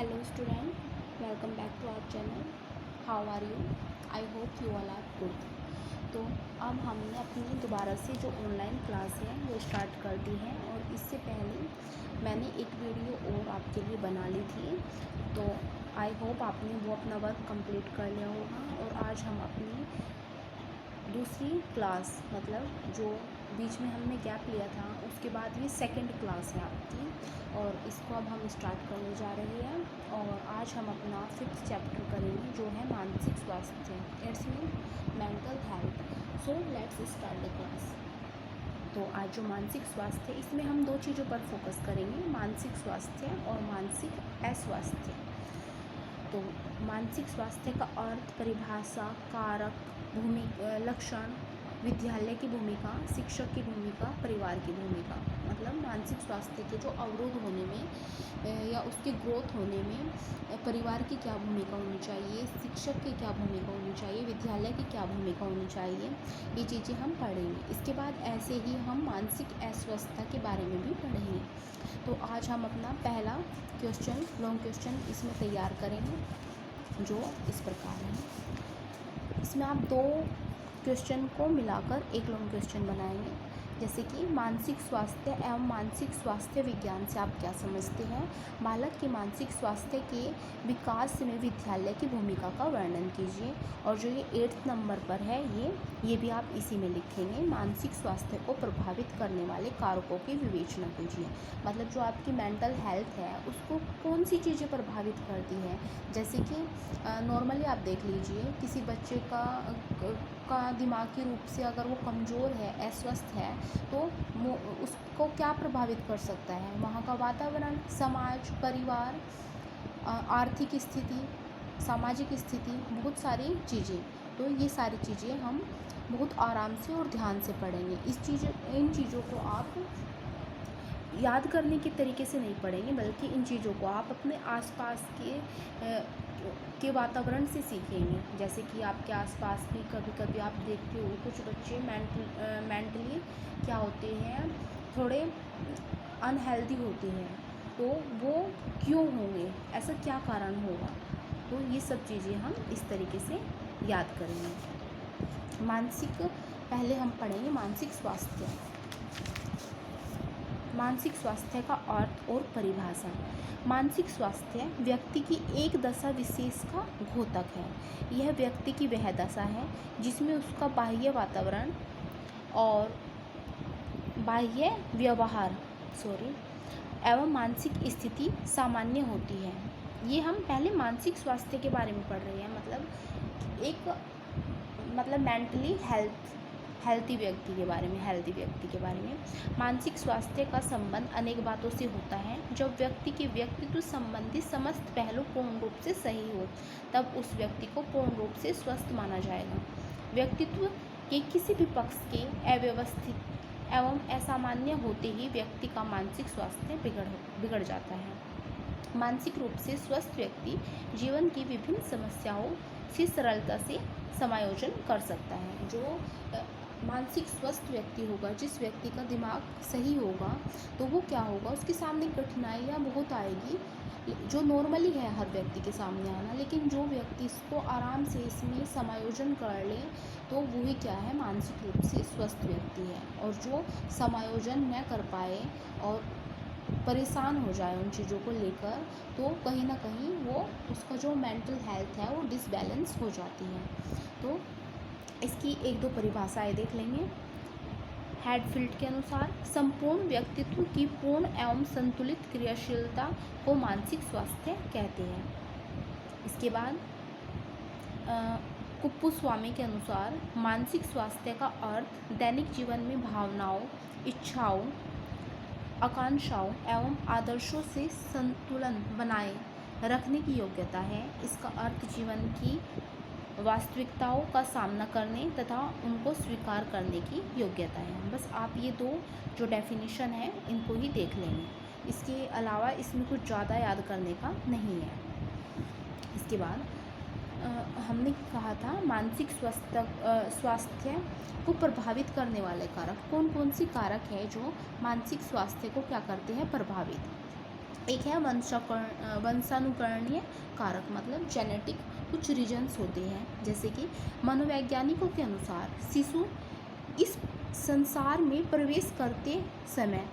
Hello student, welcome back to our channel. How are you? I hope you all are good. तो अब हमने अपनी दोबारा से जो ऑनलाइन क्लास है वो स्टार्ट कर दी है और इससे पहले मैंने एक वीडियो और आपके लिए बना ली थी। तो आई होप आपने वो अपना वर्क कंप्लीट कर लिया होगा और आज हम अपनी दूसरी क्लास मतलब जो बीच में हमने गैप लिया था उसके बाद ये सेकंड क्लास है आपकी और इसको अब हम स्टार्ट करने जा रहे हैं। और आज हम अपना 5th चैप्टर करेंगे जो है मानसिक स्वास्थ्य। It's mean mental health. So let's start the class. तो आज जो मानसिक स्वास्थ्य है इसमें हम दो चीज़ों पर फोकस करेंगे, मानसिक स्वास्थ्य और मानसिक अस्वास्थ्य। तो मानसिक स्वास्थ्य का अर्थ, परिभाषा, कारक, लक्षण, विद्यालय की भूमिका, शिक्षक की भूमिका, परिवार की भूमिका। मतलब मानसिक स्वास्थ्य के जो अवरोध होने में या उसके ग्रोथ होने में परिवार की क्या भूमिका होनी चाहिए, शिक्षक की क्या भूमिका होनी चाहिए, विद्यालय की क्या भूमिका होनी चाहिए, ये चीज़ें हम पढ़ेंगे। इसके बाद ऐसे ही हम मानसिक अस्वस्थता के बारे में भी पढ़ेंगे। तो आज हम अपना पहला क्वेश्चन, लॉन्ग क्वेश्चन इसमें तैयार करेंगे जो इस प्रकार है। इसमें आप दो क्वेश्चन को मिलाकर एक लॉन्ग क्वेश्चन बनाएंगे, जैसे कि मानसिक स्वास्थ्य एवं मानसिक स्वास्थ्य विज्ञान से आप क्या समझते हैं। बालक के मानसिक स्वास्थ्य के विकास में विद्यालय की भूमिका का वर्णन कीजिए। और जो ये 8th नंबर पर है ये भी आप इसी में लिखेंगे, मानसिक स्वास्थ्य को प्रभावित करने वाले कारकों की विवेचना कीजिए। मतलब जो आपकी मेंटल हेल्थ है उसको कौन सी चीज़ें प्रभावित करती है। जैसे कि नॉर्मली आप देख लीजिए किसी बच्चे का दिमागी रूप से अगर वो कमज़ोर है, अस्वस्थ है, तो उसको क्या प्रभावित कर सकता है, वहाँ का वातावरण, समाज, परिवार, आर्थिक स्थिति, सामाजिक स्थिति, बहुत सारी चीज़ें। तो ये सारी चीज़ें हम बहुत आराम से और ध्यान से पढ़ेंगे। इन चीज़ों को आप याद करने के तरीके से नहीं पढ़ेंगे, बल्कि इन चीज़ों को आप अपने आसपास के वातावरण से सीखेंगे। जैसे कि आपके आसपास भी कभी कभी आप देखते हो कुछ बच्चे मेंटली क्या होते हैं, थोड़े अनहेल्दी होते हैं, तो वो क्यों होंगे, ऐसा क्या कारण होगा। तो ये सब चीज़ें हम इस तरीके से याद करेंगे। पहले हम पढ़ेंगे मानसिक स्वास्थ्य। मानसिक स्वास्थ्य का अर्थ और परिभाषा। मानसिक स्वास्थ्य व्यक्ति की एक दशा विशेष का द्योतक है। यह व्यक्ति की वह दशा है जिसमें उसका बाह्य वातावरण और बाह्य व्यवहार एवं मानसिक स्थिति सामान्य होती है। ये हम पहले मानसिक स्वास्थ्य के बारे में पढ़ रहे हैं, मतलब मेंटली हेल्दी व्यक्ति के बारे में। मानसिक स्वास्थ्य का संबंध अनेक बातों से होता है। जब व्यक्ति के व्यक्तित्व संबंधी समस्त पहलू पूर्ण रूप से सही हो तब उस व्यक्ति को पूर्ण रूप से स्वस्थ माना जाएगा। व्यक्तित्व के किसी भी पक्ष के अव्यवस्थित एवं असामान्य होते ही व्यक्ति का मानसिक स्वास्थ्य बिगड़ जाता है। मानसिक रूप से स्वस्थ व्यक्ति जीवन की विभिन्न समस्याओं से सरलता से समायोजन कर सकता है। जो मानसिक स्वस्थ व्यक्ति होगा, जिस व्यक्ति का दिमाग सही होगा, तो वो क्या होगा, उसके सामने कठिनाइयाँ बहुत आएगी जो नॉर्मली है हर व्यक्ति के सामने आना, लेकिन जो व्यक्ति इसको आराम से इसमें समायोजन कर ले तो वही क्या है, मानसिक रूप से स्वस्थ व्यक्ति है। और जो समायोजन न कर पाए और परेशान हो जाए उन चीज़ों को लेकर, तो कहीं ना कहीं वो उसका जो मेंटल हेल्थ है वो डिसबैलेंस हो जाती है। तो इसकी एक दो परिभाषाएं देख लेंगे। हैडफील्ड के अनुसार संपूर्ण व्यक्तित्व की पूर्ण एवं संतुलित क्रियाशीलता को मानसिक स्वास्थ्य कहते हैं। इसके बाद कुप्पुस्वामी के अनुसार मानसिक स्वास्थ्य का अर्थ दैनिक जीवन में भावनाओं, इच्छाओं, आकांक्षाओं एवं आदर्शों से संतुलन बनाए रखने की योग्यता है। इसका अर्थ जीवन की वास्तविकताओं का सामना करने तथा उनको स्वीकार करने की योग्यता है। बस आप ये दो जो डेफिनेशन है इनको ही देख लेंगे, इसके अलावा इसमें कुछ ज़्यादा याद करने का नहीं है। इसके बाद हमने कहा था मानसिक स्वास्थ्य को प्रभावित करने वाले कारक कौन कौन सी कारक है जो मानसिक स्वास्थ्य को क्या करते हैं, प्रभावित। एक है वंशानुकरणीय कारक, मतलब जेनेटिक कुछ रीजन्स होते हैं। जैसे कि मनोवैज्ञानिकों के अनुसार शिशु इस संसार में प्रवेश करते समय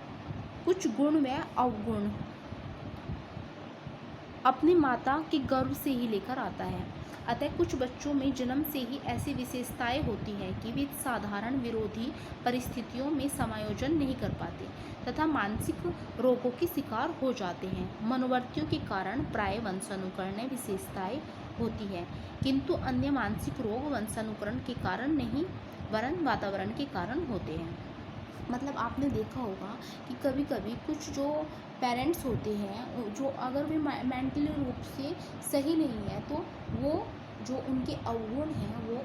कुछ गुण व अवगुण अपनी माता के गर्भ से ही लेकर आता है। अतः कुछ बच्चों में जन्म से ही ऐसी विशेषताएं होती हैं कि वे साधारण विरोधी परिस्थितियों में समायोजन नहीं कर पाते तथा मानसिक रोगों के शिकार हो जाते हैं। मनोवृत्तियों के कारण प्राय वंशानुकरणीय विशेषताएं होती हैं, किंतु अन्य मानसिक रोग वंशानुकरण के कारण नहीं वरन वातावरण के कारण होते हैं। मतलब आपने देखा होगा कि कभी कभी कुछ जो पेरेंट्स होते हैं, जो अगर वे मेंटली रूप से सही नहीं है, तो वो जो उनके अवगुण हैं वो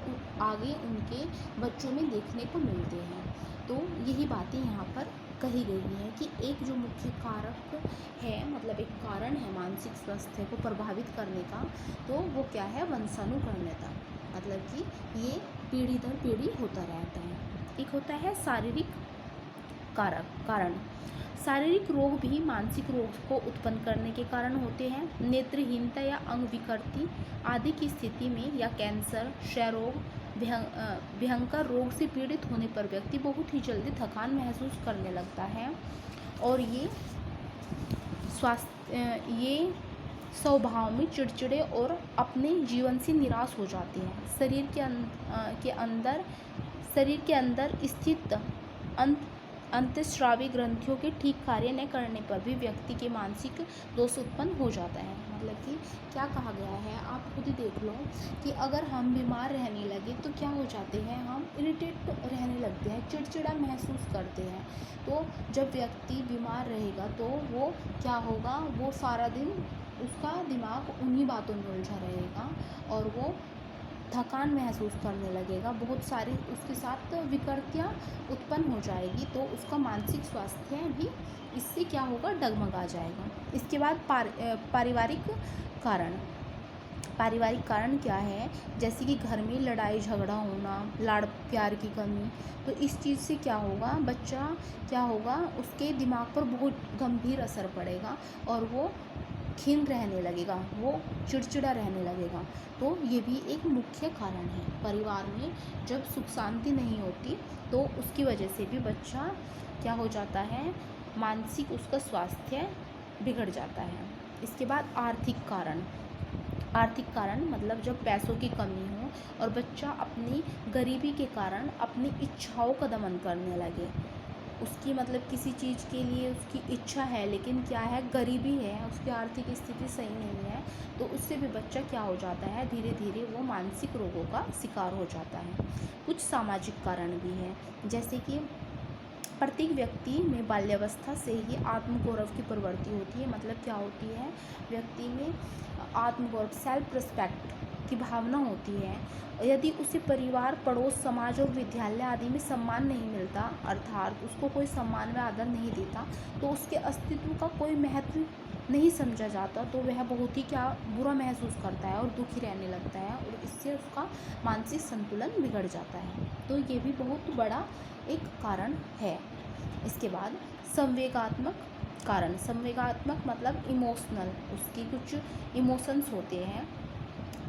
आगे उनके बच्चों में देखने को मिलते हैं। तो यही बातें यहाँ पर कही गई हैं कि एक जो मुख्य कारक है, मतलब एक कारण है मानसिक स्वास्थ्य को प्रभावित करने का, तो वो क्या है, वंशानुकरणीयता। मतलब कि ये पीढ़ी दर पीढ़ी होता रहता है। एक होता है शारीरिक कारण। शारीरिक रोग भी मानसिक रोग को उत्पन्न करने के कारण होते हैं। नेत्रहीनता या अंग विकृति आदि की स्थिति में या कैंसर, क्षय रोग, भयंकर रोग से पीड़ित होने पर व्यक्ति बहुत ही जल्दी थकान महसूस करने लगता है और ये स्वभाव में चिड़चिड़े और अपने जीवन से निराश हो जाते हैं। शरीर के अंदर स्थित अंतःस्रावी ग्रंथियों के ठीक कार्य न करने पर भी व्यक्ति के मानसिक दोष उत्पन्न हो जाता है। मतलब कि क्या कहा गया है, आप खुद ही देख लो कि अगर हम बीमार रहने लगे तो क्या हो जाते हैं, हम इरिटेट रहने लगते हैं, चिड़चिड़ा महसूस करते हैं। तो जब व्यक्ति बीमार रहेगा तो वो क्या होगा, वो सारा दिन उसका दिमाग उन्हीं बातों में उलझा रहेगा और वो थकान महसूस करने लगेगा, बहुत सारी उसके साथ विकृतियाँ उत्पन्न हो जाएगी, तो उसका मानसिक स्वास्थ्य भी इससे क्या होगा, डगमगा जाएगा। इसके बाद पारिवारिक कारण क्या है, जैसे कि घर में लड़ाई झगड़ा होना, लाड़ प्यार की कमी, तो इस चीज़ से क्या होगा, बच्चा क्या होगा, उसके दिमाग पर बहुत गंभीर असर पड़ेगा और वो खिन्न रहने लगेगा, वो चिड़चिड़ा रहने लगेगा। तो ये भी एक मुख्य कारण है। परिवार में जब सुख शांति नहीं होती तो उसकी वजह से भी बच्चा क्या हो जाता है, मानसिक उसका स्वास्थ्य बिगड़ जाता है। इसके बाद आर्थिक कारण मतलब जब पैसों की कमी हो और बच्चा अपनी गरीबी के कारण अपनी इच्छाओं का दमन करने लगे। उसकी मतलब किसी चीज़ के लिए उसकी इच्छा है, लेकिन क्या है, गरीबी है, उसकी आर्थिक स्थिति सही नहीं है, तो उससे भी बच्चा क्या हो जाता है, धीरे धीरे वो मानसिक रोगों का शिकार हो जाता है। कुछ सामाजिक कारण भी हैं, जैसे कि प्रत्येक व्यक्ति में बाल्यावस्था से ही आत्मगौरव की प्रवृत्ति होती है। मतलब क्या होती है, व्यक्ति में आत्मगौरव, सेल्फ रिस्पेक्ट की भावना होती है। यदि उसे परिवार, पड़ोस, समाज और विद्यालय आदि में सम्मान नहीं मिलता, अर्थात उसको कोई सम्मान व आदर नहीं देता, तो उसके अस्तित्व का कोई महत्व नहीं समझा जाता, तो वह बहुत ही क्या बुरा महसूस करता है और दुखी रहने लगता है और इससे उसका मानसिक संतुलन बिगड़ जाता है। तो ये भी बहुत बड़ा एक कारण है। इसके बाद संवेगात्मक मतलब इमोशनल, उसकी कुछ इमोशंस होते हैं।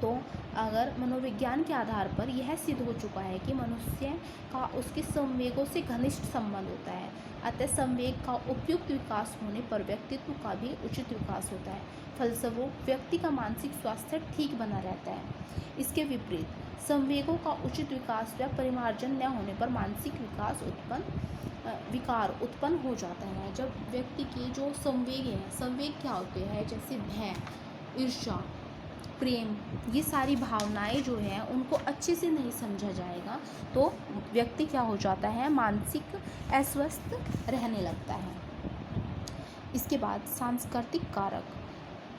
तो अगर मनोविज्ञान के आधार पर यह सिद्ध हो चुका है कि मनुष्य का उसके संवेगों से घनिष्ठ संबंध होता है, अतः संवेग का उपयुक्त विकास होने पर व्यक्तित्व का भी उचित विकास होता है। फलस्वरूप व्यक्ति का मानसिक स्वास्थ्य ठीक बना रहता है। इसके विपरीत संवेगों का उचित विकास व परिमार्जन न होने पर मानसिक विकार उत्पन्न हो जाता है। जब व्यक्ति के जो संवेग क्या होते हैं, जैसे भय, ईर्ष्या, प्रेम, ये सारी भावनाएं जो हैं उनको अच्छे से नहीं समझा जाएगा, तो व्यक्ति क्या हो जाता है, मानसिक अस्वस्थ रहने लगता है। इसके बाद सांस्कृतिक कारक।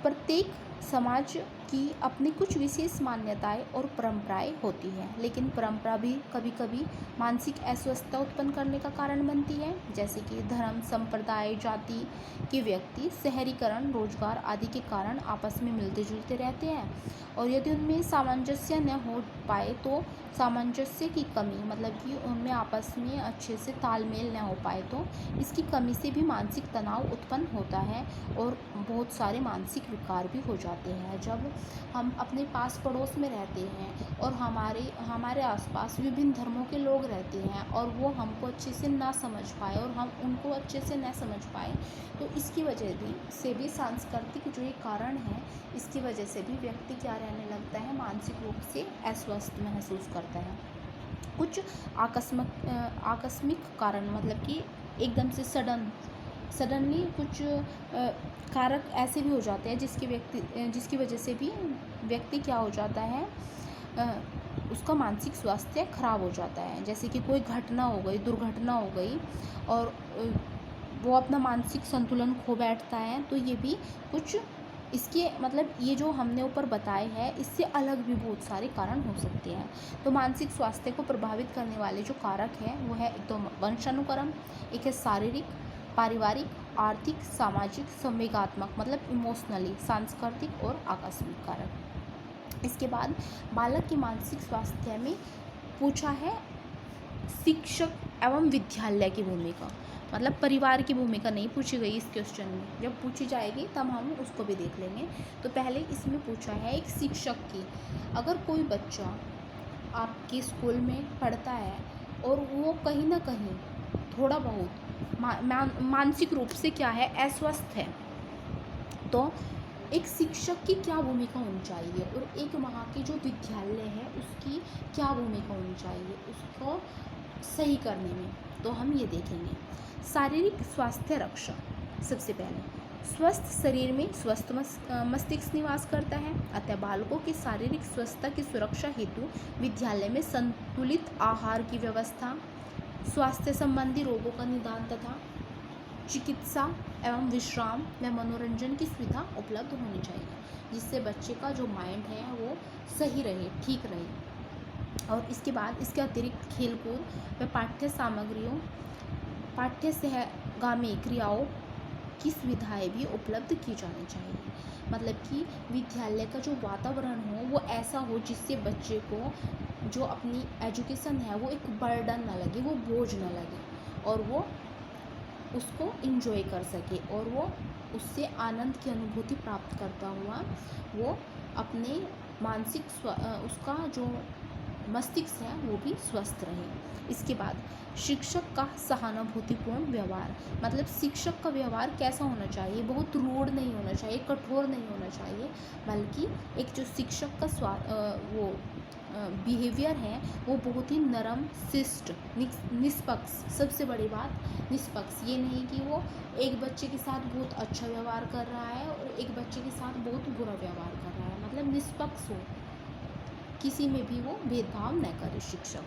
प्रत्येक समाज की अपनी कुछ विशेष मान्यताएं और परंपराएं होती हैं, लेकिन परंपरा भी कभी कभी मानसिक अस्वस्थता उत्पन्न करने का कारण बनती है। जैसे कि धर्म, संप्रदाय, जाति के व्यक्ति शहरीकरण, रोजगार आदि के कारण आपस में मिलते जुलते रहते हैं, और यदि उनमें सामंजस्य न हो पाए तो सामंजस्य की कमी, मतलब कि उनमें आपस में अच्छे से तालमेल न हो पाए तो इसकी कमी से भी मानसिक तनाव उत्पन्न होता है और बहुत सारे मानसिक विकार भी हो जाते हैं। जब हम अपने पास पड़ोस में रहते हैं और हमारे आसपास विभिन्न धर्मों के लोग रहते हैं और वो हमको अच्छे से ना समझ पाए और हम उनको अच्छे से न समझ पाए, तो इसकी वजह से भी सांस्कृतिक जो ये कारण है, इसकी वजह से भी व्यक्ति क्या रहने लगता है, मानसिक रूप से अस्वस्थ महसूस करता है। कुछ आकस्मिक कारण, मतलब कि एकदम से सडनली कुछ कारक ऐसे भी हो जाते हैं जिसकी वजह से भी व्यक्ति क्या हो जाता है, उसका मानसिक स्वास्थ्य खराब हो जाता है। जैसे कि कोई घटना हो गई, दुर्घटना हो गई और वो अपना मानसिक संतुलन खो बैठता है, तो ये भी कुछ इसके, मतलब ये जो हमने ऊपर बताए हैं, इससे अलग भी बहुत सारे कारण हो सकते हैं। तो मानसिक स्वास्थ्य को प्रभावित करने वाले जो कारक हैं वो है, एक तो वंशानुक्रम, एक है शारीरिक, पारिवारिक, आर्थिक, सामाजिक, संवेगात्मक, मतलब इमोशनली, सांस्कृतिक और आकस्मिक कारक। इसके बाद बालक के मानसिक स्वास्थ्य में पूछा है शिक्षक एवं विद्यालय की भूमिका, मतलब परिवार की भूमिका नहीं पूछी गई इस क्वेश्चन में, जब पूछी जाएगी तब हम उसको भी देख लेंगे। तो पहले इसमें पूछा है एक शिक्षक की, अगर कोई बच्चा आपके स्कूल में पढ़ता है और वो कहीं ना कहीं थोड़ा बहुत मानसिक रूप से क्या है, अस्वस्थ है, तो एक शिक्षक की क्या भूमिका होनी चाहिए और एक वहाँ की जो विद्यालय है उसकी क्या भूमिका होनी चाहिए उसको सही करने में, तो हम ये देखेंगे। शारीरिक स्वास्थ्य रक्षा, सबसे पहले स्वस्थ शरीर में स्वस्थ मस्तिष्क निवास करता है, अतः बालकों की शारीरिक स्वस्थता की सुरक्षा हेतु विद्यालय में संतुलित आहार की व्यवस्था, स्वास्थ्य संबंधी रोगों का निदान तथा चिकित्सा एवं विश्राम व मनोरंजन की सुविधा उपलब्ध होनी चाहिए, जिससे बच्चे का जो माइंड है वो सही रहे, ठीक रहे। और इसके बाद इसके अतिरिक्त खेलकूद व पाठ्य सामग्रियों, पाठ्य सहगामी क्रियाओं की सुविधाएं भी उपलब्ध की जानी चाहिए। मतलब कि विद्यालय का जो वातावरण हो वो ऐसा हो जिससे बच्चे को जो अपनी एजुकेशन है वो एक बर्डन ना लगे, वो बोझ ना लगे, और वो उसको इंजॉय कर सके और वो उससे आनंद की अनुभूति प्राप्त करता हुआ वो अपने मानसिक उसका जो मस्तिष्क है वो भी स्वस्थ रहे। इसके बाद शिक्षक का सहानुभूतिपूर्ण व्यवहार, मतलब शिक्षक का व्यवहार कैसा होना चाहिए, बहुत रूड नहीं होना चाहिए, कठोर नहीं होना चाहिए, बल्कि एक जो शिक्षक का वो बिहेवियर है वो बहुत ही नरम, शिष्ट, निष्पक्ष, सबसे बड़ी बात निष्पक्ष, ये नहीं कि वो एक बच्चे के साथ बहुत अच्छा व्यवहार कर रहा है और एक बच्चे के साथ बहुत बुरा व्यवहार कर रहा है, मतलब निष्पक्ष हो, किसी में भी वो भेदभाव न करे शिक्षक,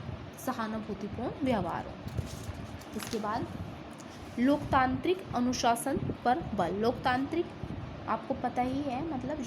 सहानुभूतिपूर्ण व्यवहार हो। इसके बाद लोकतांत्रिक अनुशासन पर बल, लोकतांत्रिक आपको पता ही है, मतलब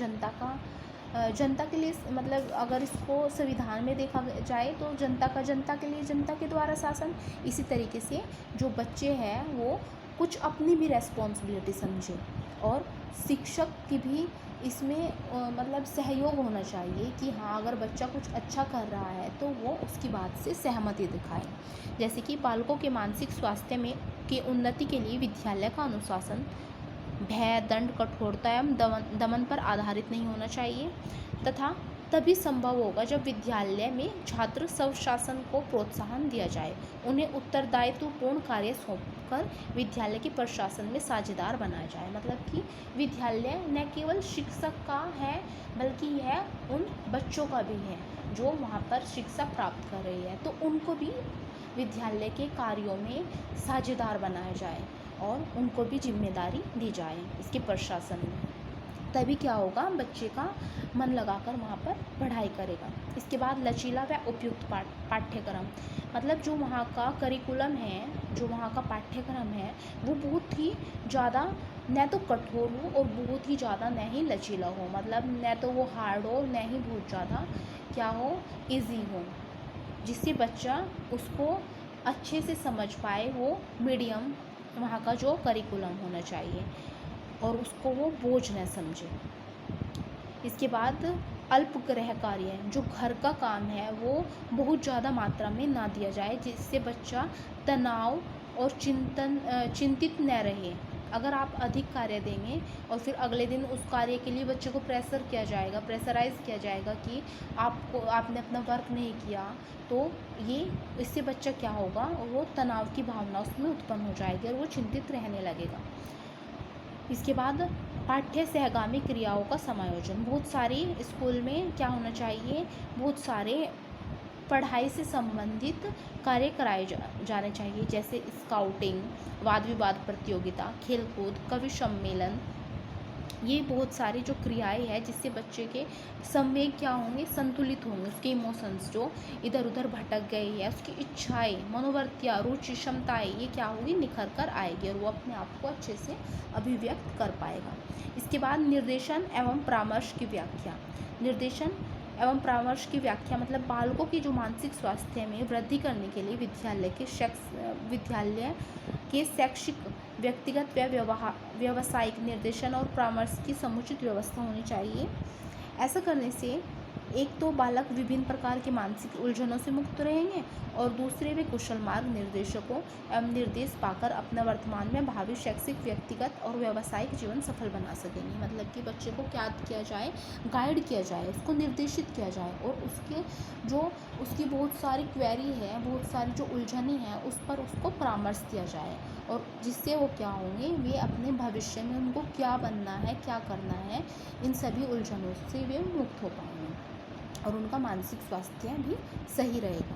जनता के लिए, मतलब अगर इसको संविधान में देखा जाए तो जनता के लिए, जनता के द्वारा शासन। इसी तरीके से जो बच्चे हैं वो कुछ अपनी भी रेस्पॉन्सिबिलिटी समझे और शिक्षक की भी इसमें मतलब सहयोग होना चाहिए कि हाँ, अगर बच्चा कुछ अच्छा कर रहा है तो वो उसकी बात से सहमति दिखाए। जैसे कि बालकों के मानसिक स्वास्थ्य में की उन्नति के लिए विद्यालय का अनुशासन भय, दंड, कठोरता एवं दमन पर आधारित नहीं होना चाहिए, तथा तभी संभव होगा जब विद्यालय में छात्र स्वशासन को प्रोत्साहन दिया जाए, उन्हें उत्तरदायित्वपूर्ण कार्य सौंपकर विद्यालय के प्रशासन में साझेदार बनाया जाए। मतलब कि विद्यालय न केवल शिक्षक का है बल्कि यह उन बच्चों का भी है जो वहाँ पर शिक्षा प्राप्त कर रही है, तो उनको भी विद्यालय के कार्यों में साझेदार बनाया जाए और उनको भी जिम्मेदारी दी जाए इसके प्रशासन में। तभी क्या होगा, बच्चे का मन लगाकर वहाँ पर पढ़ाई करेगा। इसके बाद लचीला व उपयुक्त पाठ्यक्रम, मतलब जो वहाँ का करिकुलम है, जो वहाँ का पाठ्यक्रम है, वो बहुत ही ज़्यादा न तो कठोर हो और बहुत ही ज़्यादा न ही लचीला हो, मतलब न तो वो हार्ड हो न ही बहुत ज़्यादा क्या हो, इजी हो, जिससे बच्चा उसको अच्छे से समझ पाए। वो मीडियम वहाँ का जो करिकुलम होना चाहिए और उसको वो बोझ न समझे। इसके बाद अल्प गृह कार्य, जो घर का काम है वो बहुत ज़्यादा मात्रा में ना दिया जाए, जिससे बच्चा तनाव और चिंतित न रहे। अगर आप अधिक कार्य देंगे और फिर अगले दिन उस कार्य के लिए बच्चे को प्रेशराइज़ किया जाएगा कि आपने अपना वर्क नहीं किया, तो ये इससे बच्चा क्या होगा, वो तनाव की भावना उसमें उत्पन्न हो जाएगी और वो चिंतित रहने लगेगा। इसके बाद पाठ्य सहगामी क्रियाओं का समायोजन, बहुत सारी स्कूल में क्या होना चाहिए, बहुत सारे पढ़ाई से संबंधित कार्य कराए जाने चाहिए, जैसे स्काउटिंग, वाद विवाद प्रतियोगिता, खेलकूद, कवि सम्मेलन। ये बहुत सारी जो क्रियाएं हैं जिससे बच्चे के संवेग क्या होंगे, संतुलित होंगे, उसके इमोशंस जो इधर उधर भटक गए हैं, उसकी इच्छाएं, मनोवृत्तियाँ, रुचि, क्षमताएं, ये क्या होगी, निखर कर आएगी और वो अपने आप को अच्छे से अभिव्यक्त कर पाएगा। इसके बाद निर्देशन एवं परामर्श की व्याख्या। निर्देशन एवं परामर्श की व्याख्या मतलब बालकों की जो मानसिक स्वास्थ्य में वृद्धि करने के लिए विद्यालय के शैक्षिक, व्यक्तिगत व व्यावसायिक निर्देशन और परामर्श की समुचित व्यवस्था होनी चाहिए। ऐसा करने से एक तो बालक विभिन्न प्रकार के मानसिक उलझनों से मुक्त रहेंगे और दूसरे वे कुशल मार्ग निर्देशकों एवं निर्देश पाकर अपना वर्तमान में भावी शैक्षिक, व्यक्तिगत और व्यावसायिक जीवन सफल बना सकेंगे। मतलब कि बच्चे को क्या किया जाए, गाइड किया जाए, उसको निर्देशित किया जाए और उसकी बहुत सारी क्वेरी है, बहुत सारी जो उलझने हैं उस पर उसको परामर्श दिया जाए और जिससे वो क्या होंगे, वे अपने भविष्य में उनको क्या बनना है, क्या करना है, इन सभी उलझनों से वे मुक्त हो पाएंगे और उनका मानसिक स्वास्थ्य भी सही रहेगा।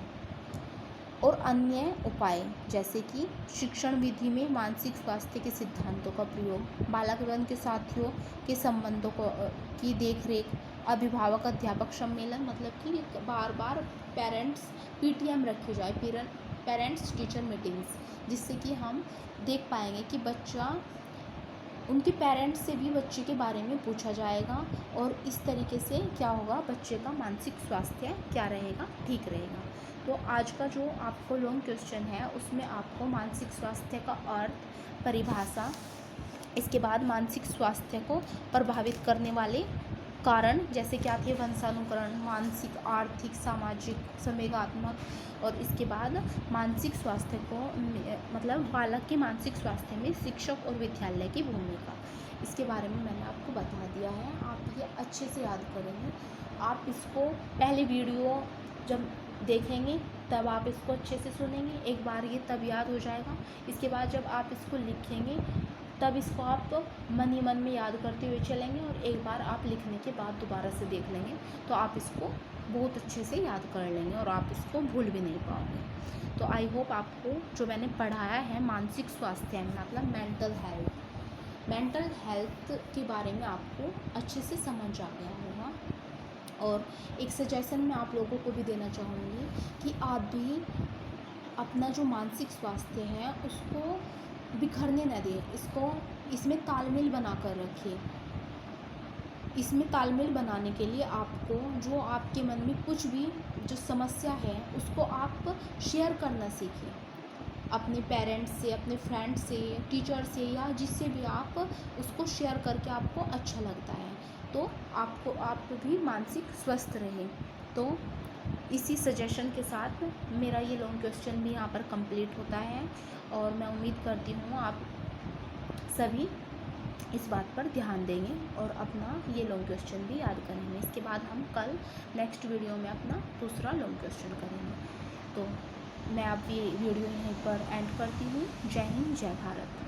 और अन्य उपाय जैसे कि शिक्षण विधि में मानसिक स्वास्थ्य के सिद्धांतों का प्रयोग, बालक एवं के साथियों के संबंधों की देखरेख, अभिभावक अध्यापक सम्मेलन, मतलब कि बार बार PTM रखी जाए, पेरेंट्स टीचर मीटिंग्स, जिससे कि हम देख पाएंगे कि बच्चा, उनके पेरेंट्स से भी बच्चे के बारे में पूछा जाएगा और इस तरीके से क्या होगा, बच्चे का मानसिक स्वास्थ्य क्या रहेगा, ठीक रहेगा। तो आज का जो आपको लॉन्ग क्वेश्चन है उसमें आपको मानसिक स्वास्थ्य का अर्थ, परिभाषा, इसके बाद मानसिक स्वास्थ्य को प्रभावित करने वाले कारण जैसे क्या थे, वंशानुकरण, मानसिक, आर्थिक, सामाजिक, संवेगात्मक, और इसके बाद मानसिक स्वास्थ्य को मतलब बालक के मानसिक स्वास्थ्य में शिक्षक और विद्यालय की भूमिका, इसके बारे में मैंने आपको बता दिया है। आप ये अच्छे से याद करेंगे। आप इसको पहले वीडियो जब देखेंगे तब आप इसको अच्छे से सुनेंगे, एक बार ये तब याद हो जाएगा। इसके बाद जब आप इसको लिखेंगे तब इसको आप मन ही मन में याद करते हुए चलेंगे और एक बार आप लिखने के बाद दोबारा से देख लेंगे तो आप इसको बहुत अच्छे से याद कर लेंगे और आप इसको भूल भी नहीं पाओगे। तो आई होप आपको जो मैंने पढ़ाया है मानसिक स्वास्थ्य मतलब मेंटल हेल्थ के बारे में आपको अच्छे से समझ आ गया होगा। और एक सजेशन मैं आप लोगों को भी देना चाहूँगी कि आप भी अपना जो मानसिक स्वास्थ्य है उसको बिखरने न दें, इसमें तालमेल बना कर रखिए। इसमें तालमेल बनाने के लिए आपको जो आपके मन में कुछ भी जो समस्या है उसको आप शेयर करना सीखिए, अपने पेरेंट्स से, अपने फ्रेंड्स से, टीचर से, या जिससे भी आप उसको शेयर करके आपको अच्छा लगता है तो आप भी मानसिक स्वस्थ रहे। तो इसी सजेशन के साथ मेरा ये लॉन्ग क्वेश्चन भी यहाँ पर कंप्लीट होता है और मैं उम्मीद करती हूँ आप सभी इस बात पर ध्यान देंगे और अपना ये लॉन्ग क्वेश्चन भी याद करेंगे। इसके बाद हम कल नेक्स्ट वीडियो में अपना दूसरा लॉन्ग क्वेश्चन करेंगे। तो मैं अब ये वीडियो यहीं पर एंड करती हूँ। जय हिंद, जय भारत।